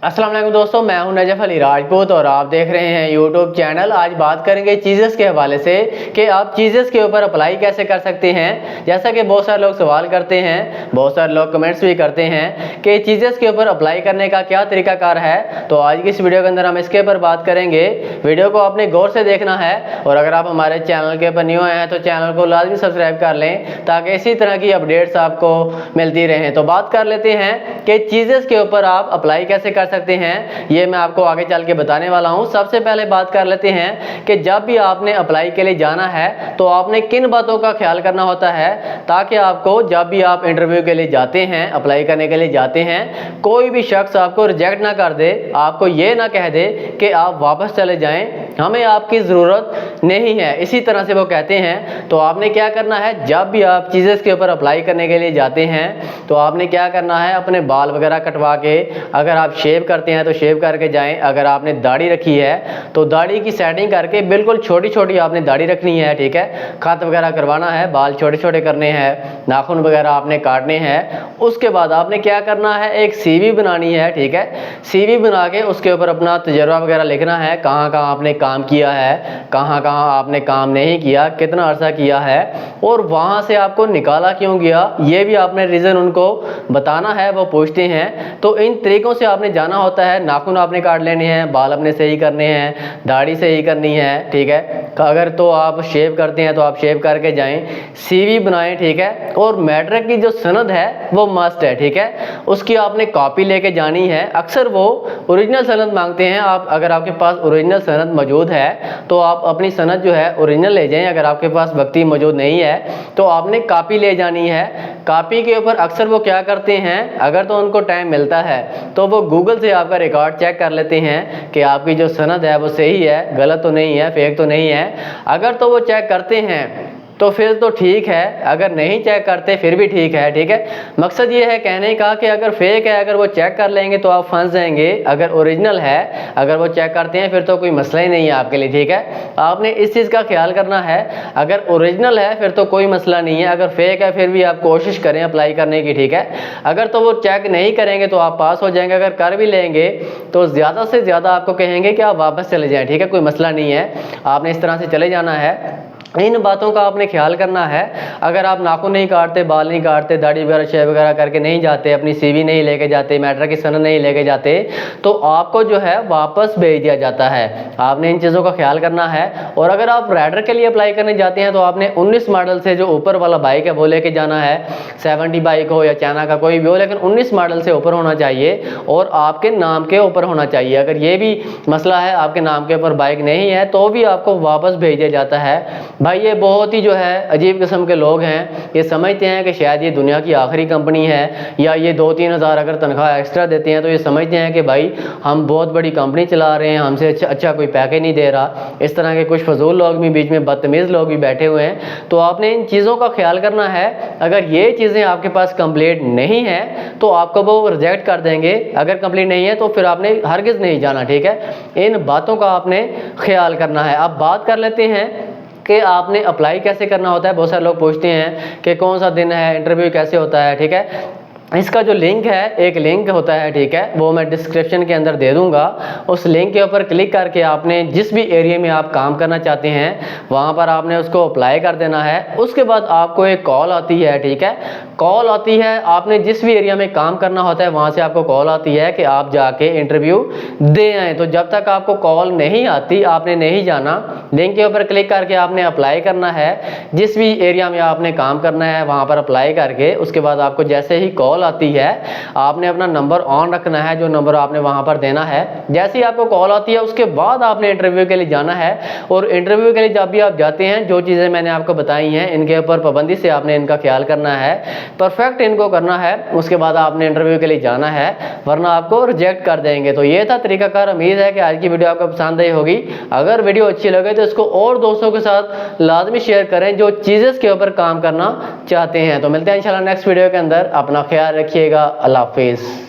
अस्सलाम वालेकुम दोस्तों, मैं हूं नजफ अली राजपूत और आप देख रहे हैं यूट्यूब चैनल। आज बात करेंगे चीज़ेस के हवाले से कि आप चीज़ेस के ऊपर अप्लाई कैसे कर सकते हैं। जैसा कि बहुत सारे लोग सवाल करते हैं, बहुत सारे लोग कमेंट्स भी करते हैं कि चीज़ेस के ऊपर अप्लाई करने का क्या तरीकाकार है। तो आज की इस वीडियो के अंदर हम इसके ऊपर बात करेंगे। वीडियो को आपने गौर से देखना है और अगर आप हमारे चैनल के ऊपर न्यू हैं तो चैनल को लाजमी सब्सक्राइब कर लें ताकि इसी तरह की अपडेट्स आपको मिलती रहें। तो बात कर लेते हैं कि चीज़ेस के ऊपर आप अप्लाई कैसे कर सकते हैं, ये मैं आपको आगे चल के बताने वाला हूं। सबसे पहले बात कर लेते हैं कि जब भी आपने अप्लाई के लिए जाना है तो आपने किन बातों का ख्याल करना होता है ताकि आपको जब भी आप इंटरव्यू के लिए जाते हैं, अप्लाई करने के लिए जाते हैं, कोई भी शख्स आपको रिजेक्ट ना कर दे, आपको ये ना कह दे कि आप वापस चले जाएं, हमें आपकी ज़रूरत नहीं है, इसी तरह से वो कहते हैं। तो आपने क्या करना है, जब भी आप चीज़ें के ऊपर अप्लाई करने के लिए जाते हैं तो आपने क्या करना है, अपने बाल वगैरह कटवा के, अगर आप शेव करते हैं तो शेव करके जाएं। अगर आपने दाढ़ी रखी है तो दाढ़ी की सेटिंग करके बिल्कुल छोटी छोटी आपने दाढ़ी रखनी है, ठीक है। खत वगैरह करवाना है, बाल छोटे छोटे करने हैं, नाखून वगैरह आपने काटने हैं। उसके बाद आपने क्या करना है, एक सीवी बनानी है, ठीक है। सीवी बना के उसके ऊपर अपना तजुर्बा वगैरह लिखना है, कहाँ कहाँ आपने काम किया है, कहाँ कहाँ आपने काम नहीं किया, कितना अर्सा किया है और वहाँ से आपको निकाला क्यों गया, ये भी आपने रीज़न उनको बताना है। वो पूछते हैं तो इन तरीक़ों से आपने जाना होता है। नाखून आपने काट लेने हैं, बाल अपने सही करने हैं, दाढ़ी सही करनी है, ठीक है। अगर तो आप शेव करते हैं तो आप शेव करके जाएं, सीवी बनाएं, ठीक है। और मैट्रिक की जो सनद है वो मस्ट है, ठीक है। उसकी आपने कॉपी लेके जानी है। अक्सर वो ओरिजिनल सनद मांगते हैं, आप अगर आपके पास ओरिजिनल सनद मौजूद है तो आप अपनी सनद जो है ओरिजिनल ले जाएं। अगर आपके पास वक्ती मौजूद नहीं है तो आपने कॉपी ले जानी है। कॉपी के ऊपर अक्सर वो क्या करते हैं, अगर तो उनको टाइम मिलता है तो वो गूगल से आपका रिकॉर्ड चेक कर लेते हैं कि आपकी जो सनद है वो सही है, गलत तो नहीं है, फेक तो नहीं है। अगर तो वो चेक करते हैं तो फिर तो ठीक है, अगर नहीं चेक करते फिर भी ठीक है, ठीक है। मकसद ये है कहने का कि अगर फेक है, अगर वो चेक कर लेंगे तो आप फंस जाएंगे। अगर ओरिजिनल है, अगर वो चेक करते हैं फिर तो कोई मसला ही नहीं है आपके लिए, ठीक है। आपने इस चीज़ का ख्याल करना है। अगर ओरिजिनल है फिर तो कोई मसला नहीं है, अगर फेक है फिर भी आप कोशिश करें अप्लाई करने की, ठीक है। अगर तो वो चेक नहीं करेंगे तो आप पास हो जाएंगे, अगर कर भी लेंगे तो ज़्यादा से ज़्यादा आपको कहेंगे कि आप वापस चले जाएँ, ठीक है। कोई मसला नहीं है, आपने इस तरह से चले जाना है। इन बातों का आपने ख्याल करना है। अगर आप नाखून नहीं काटते, बाल नहीं काटते, दाढ़ी वगैरह शेव वगैरह करके नहीं जाते, अपनी सीवी नहीं लेके जाते, मैट्रिक की सनद नहीं लेके जाते तो आपको जो है वापस भेज दिया जाता है। आपने इन चीज़ों का ख्याल करना है। और अगर आप राइडर के लिए अप्लाई करने जाते हैं तो आपने 19 मॉडल से जो ऊपर वाला बाइक है वो लेके जाना है। 70 बाइक हो या चाइना का कोई भी हो, लेकिन 19 मॉडल से ऊपर होना चाहिए और आपके नाम के ऊपर होना चाहिए। अगर ये भी मसला है, आपके नाम के ऊपर बाइक नहीं है तो भी आपको वापस भेज दिया जाता है। भाई ये बहुत ही जो है अजीब किस्म के लोग हैं, ये समझते हैं कि शायद ये दुनिया की आखिरी कंपनी है या ये 2-3 हज़ार अगर तनख्वाह एक्स्ट्रा देते हैं तो ये समझते हैं कि भाई हम बहुत बड़ी कंपनी चला रहे हैं, हमसे अच्छा कोई पैकेज नहीं दे रहा। इस तरह के कुछ फजूल लोग भी बीच में, बदतमीज़ लोग भी बैठे हुए हैं। तो आपने इन चीज़ों का ख्याल करना है। अगर ये चीज़ें आपके पास कंप्लीट नहीं है तो आपको वो रिजेक्ट कर देंगे। अगर कंप्लीट नहीं है तो फिर आपने हरगिज़ नहीं जाना, ठीक है। इन बातों का आपने ख्याल करना है। अब बात कर लेते हैं कि आपने अप्लाई कैसे करना होता है। बहुत सारे लोग पूछते हैं कि कौन सा दिन है, इंटरव्यू कैसे होता है, ठीक है। इसका जो लिंक है, एक लिंक होता है, ठीक है, वो मैं डिस्क्रिप्शन के अंदर दे दूंगा। उस लिंक के ऊपर क्लिक करके आपने जिस भी एरिया में आप काम करना चाहते हैं वहाँ पर आपने उसको अप्लाई कर देना है। उसके बाद आपको एक कॉल आती है, ठीक है। कॉल आती है, आपने जिस भी एरिया में काम करना होता है वहाँ से आपको कॉल आती है कि आप जाके इंटरव्यू दे आएँ। तो जब तक आपको कॉल नहीं आती आपने नहीं जाना। लिंक के ऊपर क्लिक करके आपने अप्लाई करना है। जिस भी एरिया में आपने काम करना है वहाँ पर अप्लाई करके उसके बाद आपको जैसे ही कॉल आती है आपने अपना नंबर ऑन रखना है, जो नंबर आपने वहां पर देना है। जैसे ही आपको कॉल आती है उसके बाद आपने इंटरव्यू के लिए जाना है। और इंटरव्यू के लिए जब भी आप जाते हैं जो चीज़ें मैंने आपको बताई हैं इनके ऊपर पाबंदी से आपने इनका ख्याल करना है, परफेक्ट इनको करना है। उसके बाद आपने इंटरव्यू के लिए जाना है, वरना आपको रिजेक्ट कर देंगे। तो ये था तरीकाकार। उम्मीद है कि आज की वीडियो आपको पसंद आई होगी। अगर वीडियो अच्छी लगे तो इसको और दोस्तों के साथ लाजमी शेयर करें जो चीज़ें के ऊपर काम करना चाहते हैं। तो मिलते हैं इंशाल्लाह नेक्स्ट वीडियो के अंदर। अपना ख्याल रखिएगा। अल्लाह हाफिज़।